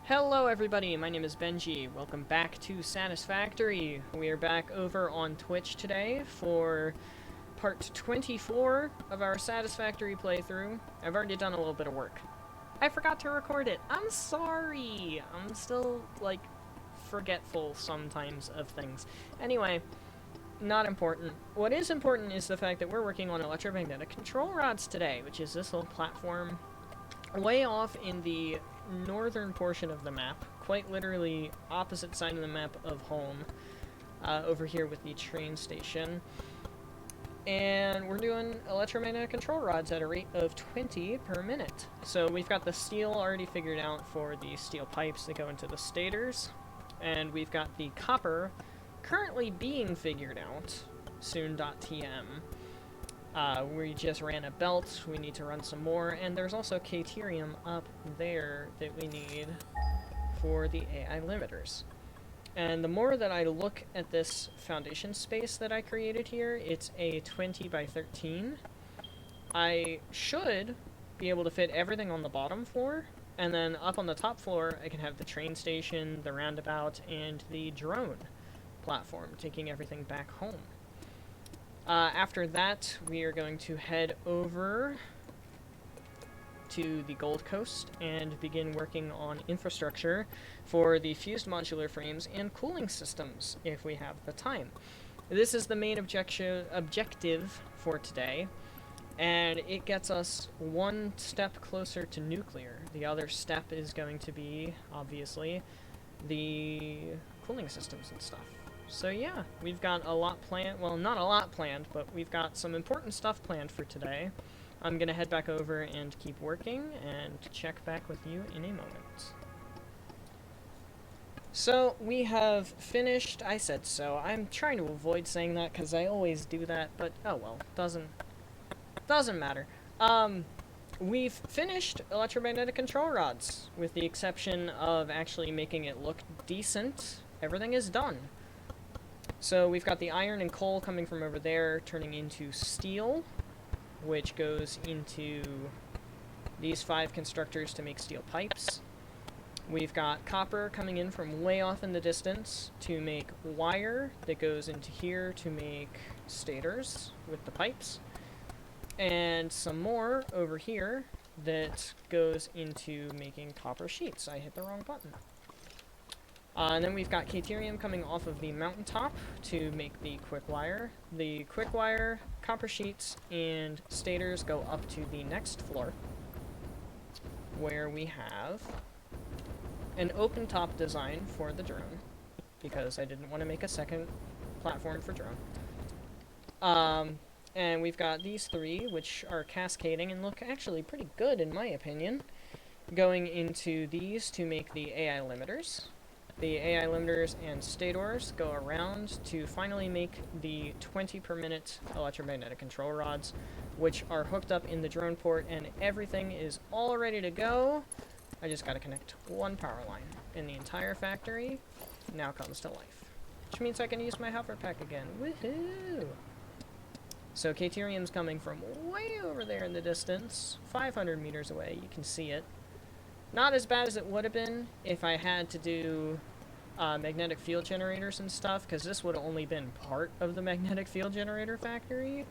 Hello everybody, my name is Benji. Welcome back to Satisfactory. We are back over on Twitch today for part 24 of our Satisfactory playthrough. I've already done a little bit of work. I forgot to record it. I'm sorry. I'm still, like, forgetful sometimes of things. Anyway, not important. What is important is the fact that we're working on electromagnetic control rods today, which is this little platform way off in the northern portion of the map, quite literally opposite side of the map of home, over here with the train station. And we're doing electromagnetic control rods at a rate of 20 per minute. So we've got the steel already figured out for the steel pipes that go into the stators, and we've got the copper currently being figured out, soon.tm. We just ran a belt, we need to run some more, and there's also Caterium up there that we need for the AI limiters. And the more that I look at this foundation space that I created here, it's a 20 by 13. I should be able to fit everything on the bottom floor, and then up on the top floor I can have the train station, the roundabout, and the drone platform, taking everything back home. After that, we are going to head over to the Gold Coast and begin working on infrastructure for the fused modular frames and cooling systems, if we have the time. This is the main objective for today, and it gets us one step closer to nuclear. The other step is going to be, obviously, the cooling systems and stuff. So yeah, we've got a lot planned, well, not a lot planned, but we've got some important stuff planned for today. I'm gonna head back over and keep working, and check back with you in a moment. So, we have finished, I said so, I'm trying to avoid saying that, because I always do that, but oh well, doesn't matter. We've finished electromagnetic control rods, with the exception of actually making it look decent. Everything is done. So we've got the iron and coal coming from over there, turning into steel, which goes into these 5 constructors to make steel pipes. We've got copper coming in from way off in the distance to make wire that goes into here to make stators with the pipes. And some more over here that goes into making copper sheets. I hit the wrong button. And then we've got Caterium coming off of the mountaintop to make the quick wire. The quick wire, copper sheets, and stators go up to the next floor, where we have an open top design for the drone, because I didn't want to make a second platform for drone. And we've got these 3, which are cascading and look actually pretty good in my opinion, going into these to make the AI limiters. The AI limiters and stators go around to finally make the 20 per minute electromagnetic control rods, which are hooked up in the drone port, and everything is all ready to go. I just gotta connect one power line, and the entire factory now comes to life. Which means I can use my hover pack again. Woohoo! So Caterium's coming from way over there in the distance, 500 meters away, you can see it. Not as bad as it would have been if I had to do magnetic field generators and stuff, because this would have only been part of the magnetic field generator factory,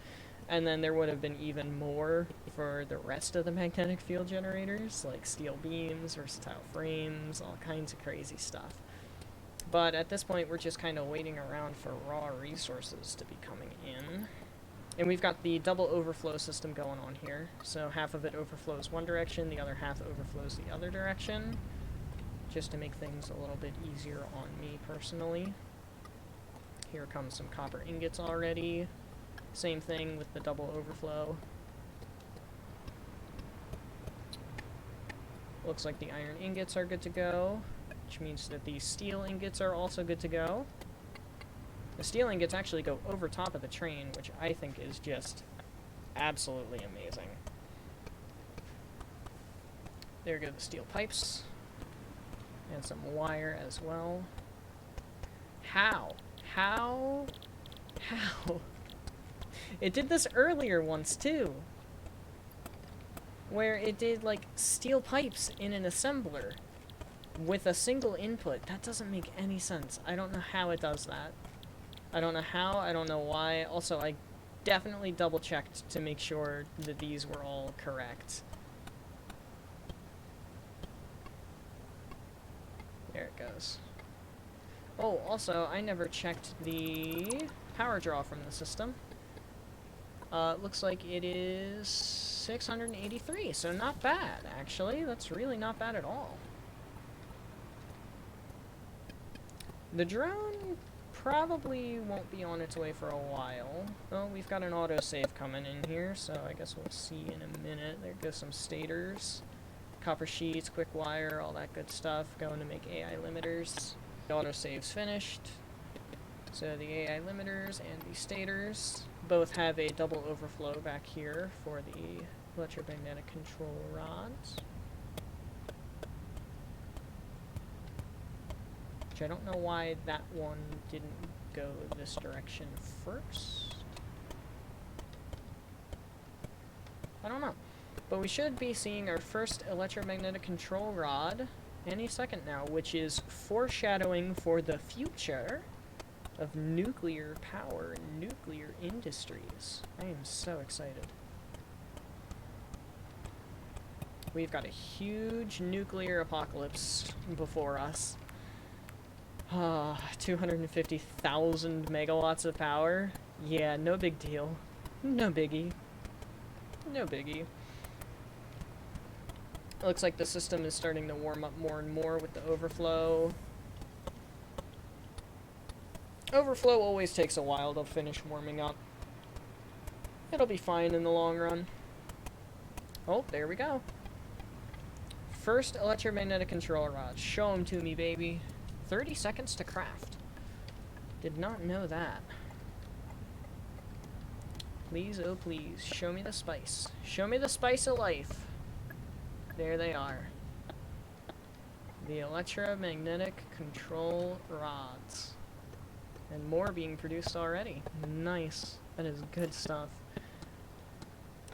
and then there would have been even more for the rest of the magnetic field generators, like steel beams, versatile frames, all kinds of crazy stuff. But at this point, we're just kind of waiting around for raw resources to be coming in. And we've got the double overflow system going on here, so half of it overflows one direction, the other half overflows the other direction, just to make things a little bit easier on me personally. Here comes some copper ingots already, same thing with the double overflow. Looks like the iron ingots are good to go, which means that the steel ingots are also good to go. The steel ingots actually go over top of the train, which I think is just absolutely amazing. There go the steel pipes. And some wire as well. How? It did this earlier once, too. Where it did, like, steel pipes in an assembler. with a single input. That doesn't make any sense. I don't know how it does that. I don't know how, I don't know why. Also, I definitely double checked to make sure that these were all correct. There it goes. Oh, also, I never checked the power draw from the system. Looks like it is 683, so not bad, actually. That's really not bad at all. The drone probably won't be on its way for a while. Oh, we've got an autosave coming in here, so I guess we'll see in a minute. There goes some stators. Copper sheets, quick wire, all that good stuff. Going to make AI limiters. The autosave's finished. So the AI limiters and the stators both have a double overflow back here for the electromagnetic control rods. Which I don't know why that one didn't go this direction first. I don't know. But we should be seeing our first electromagnetic control rod any second now, which is foreshadowing for the future of nuclear power and nuclear industries. I am so excited. We've got a huge nuclear apocalypse before us. 250,000 megawatts of power. Yeah, no big deal. No biggie. No biggie. It looks like the system is starting to warm up more and more with the overflow. Overflow always takes a while to finish warming up. It'll be fine in the long run. Oh, there we go. First electromagnetic control rod. Show them to me, baby. 30 seconds to craft. Did not know that. Please, oh please, show me the spice. Show me the spice of life. There they are. The electromagnetic control rods. And more being produced already. Nice. That is good stuff.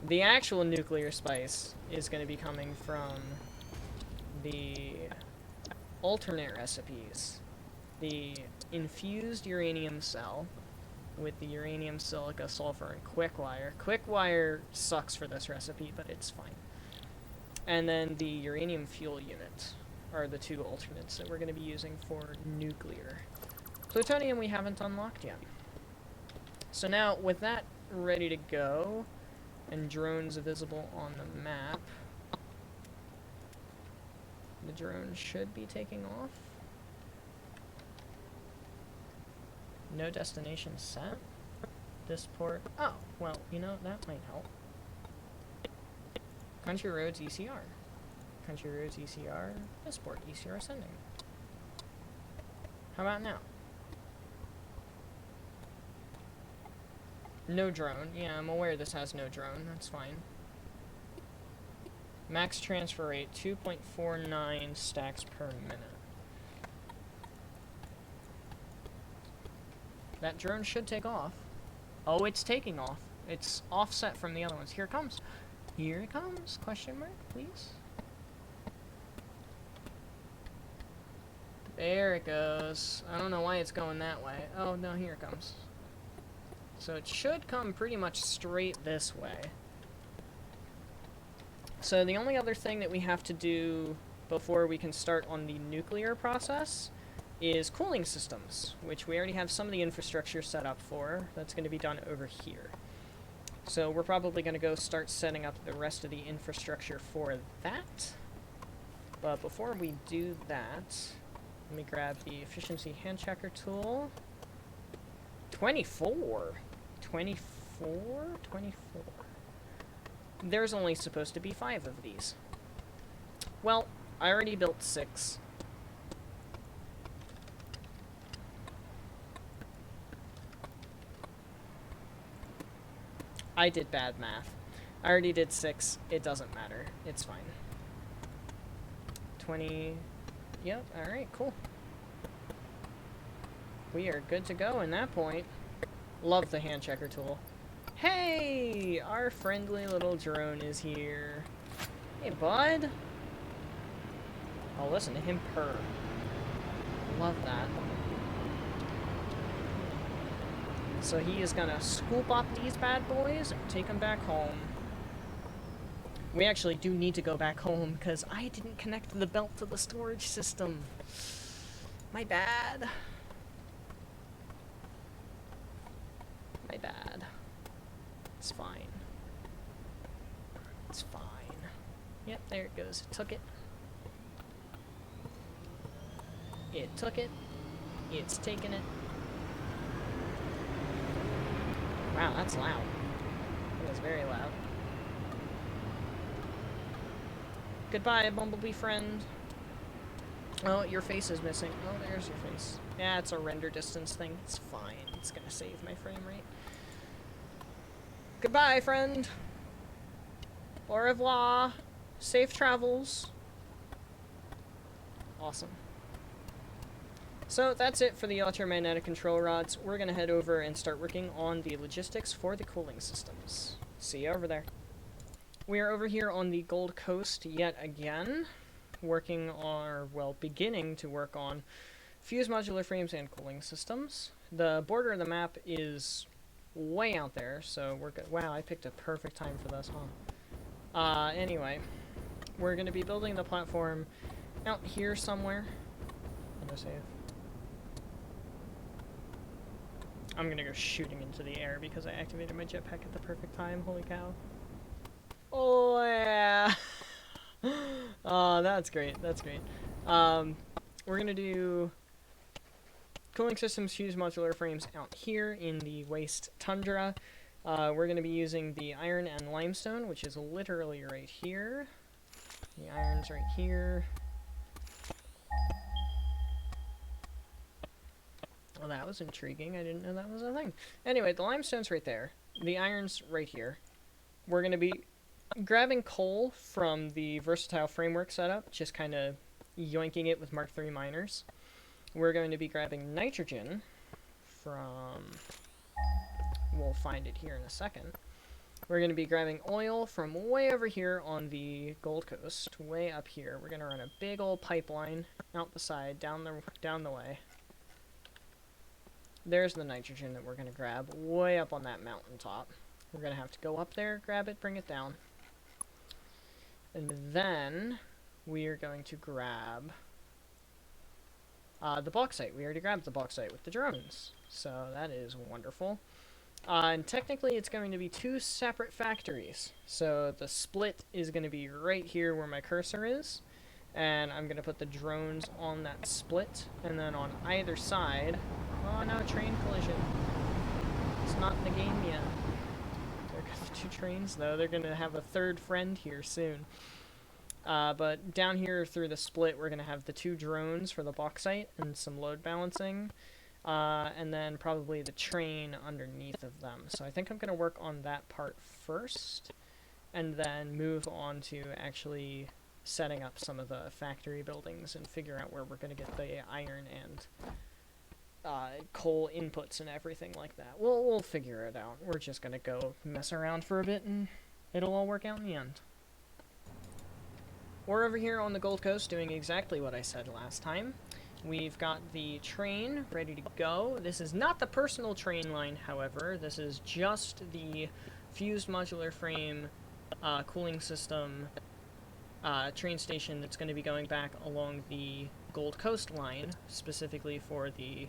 The actual nuclear spice is going to be coming from the alternate recipes. The infused uranium cell with the uranium, silica, sulfur, and quick wire. Quick wire sucks for this recipe, but it's fine. And then the uranium fuel unit are the two alternates that we're going to be using for nuclear. Plutonium we haven't unlocked yet. So now, with that ready to go, and drones visible on the map, the drone should be taking off. No destination set. This port. Oh, well, you know, that might help. Country roads ECR. Country roads ECR. This port ECR sending. How about now? No drone. Yeah, I'm aware this has no drone. That's fine. Max transfer rate 2.49 stacks per minute. That drone should take off. Oh, it's taking off. It's offset from the other ones. Here it comes. Here it comes. Question mark, please. There it goes. I don't know why it's going that way. Oh, no, here it comes. So it should come pretty much straight this way. So the only other thing that we have to do before we can start on the nuclear process is cooling systems, which we already have some of the infrastructure set up for. That's going to be done over here. So we're probably going to go start setting up the rest of the infrastructure for that. But before we do that, let me grab the efficiency hand checker tool. 24. 24? 24. There's only supposed to be 5 of these. Well, I already built 6. I did bad math. I already did 6. It doesn't matter. It's fine. 20. Yep, alright, cool. We are good to go in that point. Love the hand checker tool. Hey! Our friendly little drone is here. Hey, bud. Oh, listen to him purr. Love that. So he is gonna scoop up these bad boys and take them back home. We actually do need to go back home because I didn't connect the belt to the storage system. My bad. My bad. It's fine. It's fine. Yep, there it goes. It took it. It took it. It's taken it. Wow, that's loud. It was very loud. Goodbye, Bumblebee friend. Oh, your face is missing. Oh, there's your face. Yeah, it's a render distance thing. It's fine. It's gonna save my frame rate. Goodbye, friend. Au revoir. Safe travels. Awesome. So that's it for the electromagnetic control rods. We're gonna head over and start working on the logistics for the cooling systems. See you over there. We are over here on the Gold Coast yet again, working on, well, beginning to work on fused modular frames and cooling systems. The border of the map is way out there, so we're good. Wow, I picked a perfect time for this, huh? Anyway, we're going to be building the platform out here somewhere. I'm going to go shooting into the air because I activated my jetpack at the perfect time. Holy cow. Oh, yeah. Oh, that's great. That's great. We're going to do cooling systems, fused modular frames out here in the waste tundra. We're going to be using the iron and limestone, which is literally right here. The iron's right here. Well, that was intriguing. I didn't know that was a thing. Anyway, the limestone's right there. The iron's right here. We're going to be grabbing coal from the versatile framework setup, just kind of yoinking it with Mark III miners. We're going to be grabbing nitrogen from... We'll find it here in a second. We're going to be grabbing oil from way over here on the Gold Coast, way up here. We're going to run a big old pipeline out the side, down the way. There's the nitrogen that we're going to grab, way up on that mountaintop. We're going to have to go up there, grab it, bring it down. And then we are going to grab the bauxite. We already grabbed the bauxite with the drones, so that is wonderful. And technically it's going to be two separate factories. So the split is going to be right here where my cursor is, and I'm going to put the drones on that split, and then on either side... Oh no, train collision. It's not in the game yet. There go the two trains, though. They're going to have a third friend here soon. But down here through the split, we're going to have the two drones for the bauxite and some load balancing. And then probably the train underneath of them. So I think I'm going to work on that part first, and then move on to actually setting up some of the factory buildings and figure out where we're going to get the iron and coal inputs and everything like that. We'll figure it out. We're just going to go mess around for a bit, and it'll all work out in the end. We're over here on the Gold Coast doing exactly what I said last time. We've got the train ready to go. This is not the personal train line, however. This is just the fused modular frame cooling system train station that's going to be going back along the Gold Coast line, specifically for the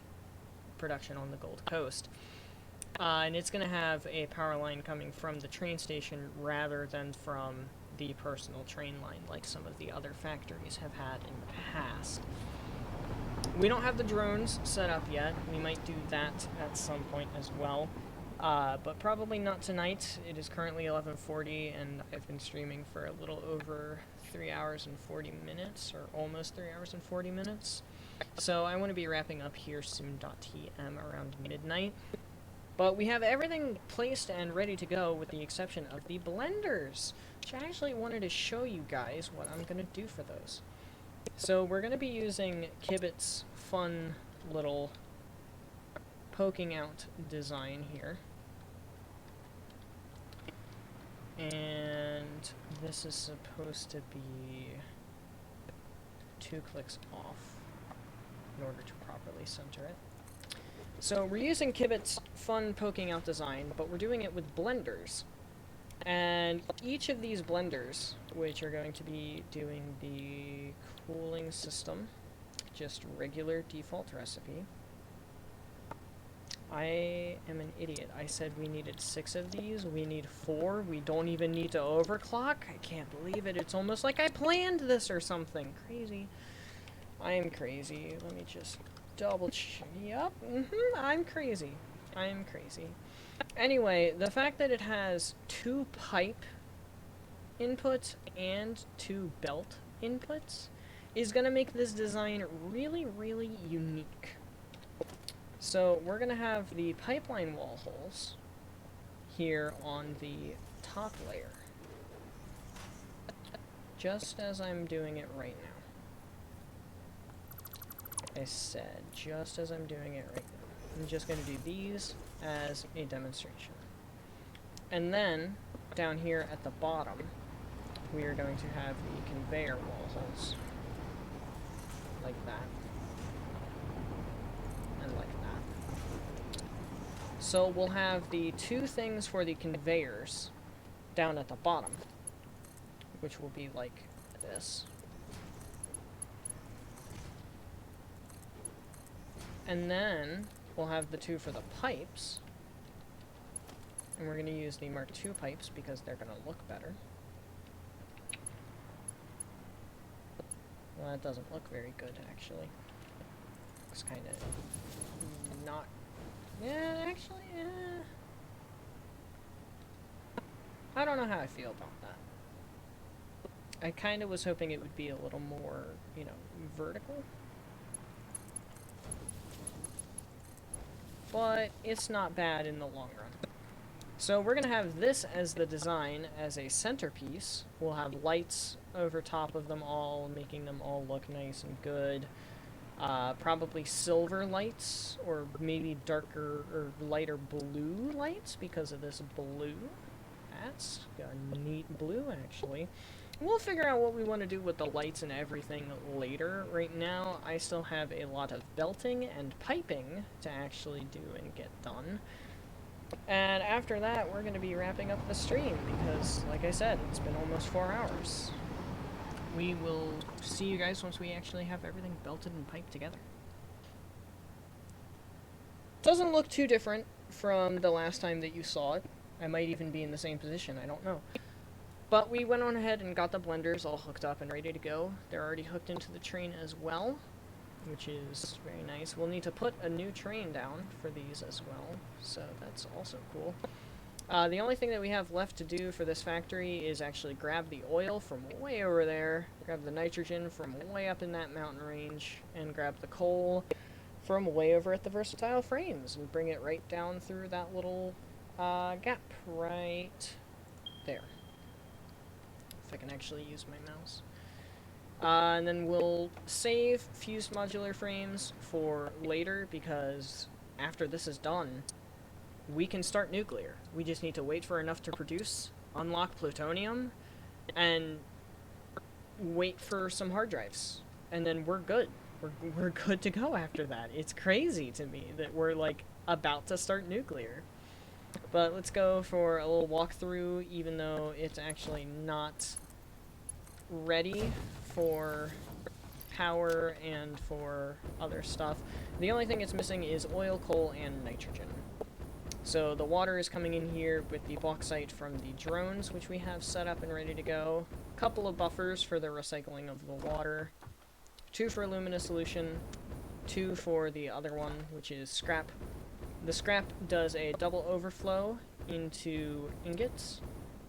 production on the Gold Coast. And it's going to have a power line coming from the train station rather than from the personal train line like some of the other factories have had in the past. We don't have the drones set up yet. We might do that at some point as well, but probably not tonight. It is currently 11:40, and I've been streaming for a little over 3 hours and 40 minutes, or almost 3 hours and 40 minutes. So I want to be wrapping up here soon.tm around midnight. But we have everything placed and ready to go with the exception of the blenders, which I actually wanted to show you guys what I'm going to do for those. So we're going to be using Kibitz' fun little poking out design here. And this is supposed to be 2 clicks off in order to properly center it. So we're using Kibitz fun poking out design, but we're doing it with blenders. And each of these blenders, which are going to be doing the cooling system, just regular default recipe. I am an idiot. I said we needed 6 of these. We need 4. We don't even need to overclock. I can't believe it. It's almost like I planned this or something. Crazy. I am crazy. Let me just double check. Yep. I'm crazy. I am crazy. Anyway, the fact that it has 2 pipe inputs and 2 belt inputs is going to make this design really, really unique. So we're going to have the pipeline wall holes here on the top layer, just as I'm doing it right now. I said, just as I'm doing it right now. I'm just going to do these as a demonstration. And then, down here at the bottom, we are going to have the conveyor wall holes. Like that. And like that. So we'll have the 2 things for the conveyors down at the bottom, which will be like this. And then we'll have the 2 for the pipes. And we're going to use the Mark II pipes because they're going to look better. Well, that doesn't look very good, actually. Looks kind of not... Yeah, actually, yeah. I don't know how I feel about that. I kind of was hoping it would be a little more, you know, vertical. But it's not bad in the long run. So we're going to have this as the design as a centerpiece. We'll have lights over top of them all, making them all look nice and good. Probably silver lights, or maybe darker or lighter blue lights because of this blue. That's a neat blue, actually. We'll figure out what we want to do with the lights and everything later. Right now, I still have a lot of belting and piping to actually do and get done. And after that, we're going to be wrapping up the stream because, like I said, it's been almost 4 hours. We will see you guys once we actually have everything belted and piped together. Doesn't look too different from the last time that you saw it. I might even be in the same position, I don't know. But we went on ahead and got the blenders all hooked up and ready to go. They're already hooked into the train as well, which is very nice. We'll need to put a new train down for these as well, so that's also cool. The only thing that we have left to do for this factory is actually grab the oil from way over there, grab the nitrogen from way up in that mountain range, and grab the coal from way over at the versatile frames, and bring it right down through that little gap right there. If I can actually use my mouse. And then we'll save fused modular frames for later, because after this is done, we can start nuclear. We just need to wait for enough to produce, unlock plutonium, and wait for some hard drives. And then we're good. We're good to go after that. It's crazy to me that we're, like, about to start nuclear. But let's go for a little walkthrough, even though it's actually not ready for power and for other stuff. The only thing it's missing is oil, coal, and nitrogen. So the water is coming in here with the bauxite from the drones, which we have set up and ready to go. A couple of buffers for the recycling of the water. 2 for alumina solution. 2 for the other one, which is scrap. The scrap does a double overflow into ingots.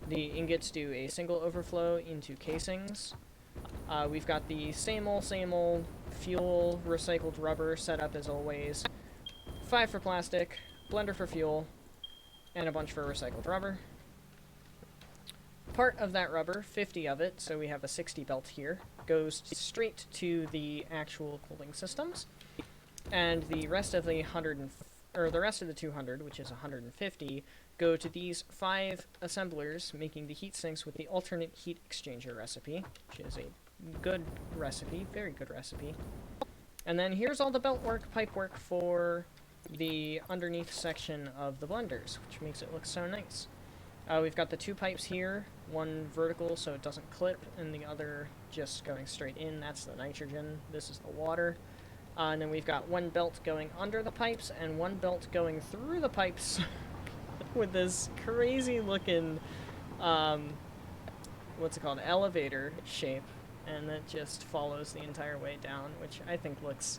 The ingots do a single overflow into casings. We've got the same old fuel recycled rubber set up as always. 5 for plastic, blender for fuel, and a bunch for recycled rubber. Part of that rubber, 50 of it, so we have a 60 belt here, goes straight to the actual cooling systems. And the rest of the 200, which is 150, go to these 5 assemblers, making the heat sinks with the alternate heat exchanger recipe, which is a Good recipe, very good recipe. And then here's all the belt work, pipe work for the underneath section of the blenders, which makes it look so nice. We've got the 2 pipes here, one vertical so it doesn't clip, and the other just going straight in. That's the nitrogen. This is the water. And then we've got 1 belt going under the pipes and 1 belt going through the pipes with this crazy looking, what's it called, elevator shape. And it just follows the entire way down, which I think looks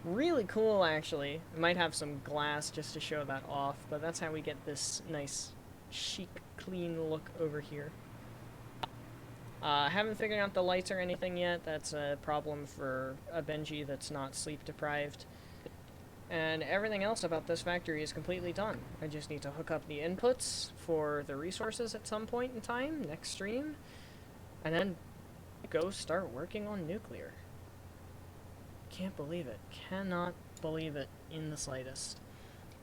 really cool, actually. It might have some glass just to show that off, but that's how we get this nice, chic, clean look over here. Haven't figured out the lights or anything yet. That's a problem for a Benji that's not sleep deprived. And everything else about this factory is completely done. I just need to hook up the inputs for the resources at some point in time, next stream, and then go start working on nuclear. Can't believe it. Cannot believe it in the slightest.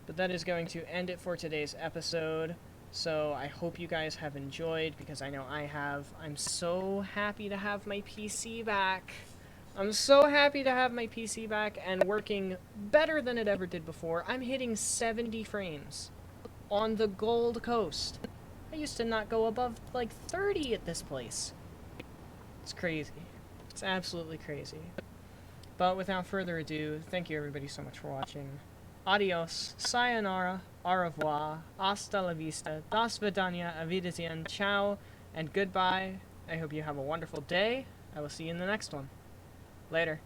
But that is going to end it for today's episode. So I hope you guys have enjoyed, because I know I have. I'm so happy to have my PC back. I'm so happy to have my PC back and working better than it ever did before. I'm hitting 70 frames on the Gold Coast. I used to not go above like 30 at this place. It's crazy. It's absolutely crazy. But without further ado, thank you everybody so much for watching. Adios, sayonara, au revoir, hasta la vista, das vidania, avidazien, ciao, and goodbye. I hope you have a wonderful day. I will see you in the next one. Later.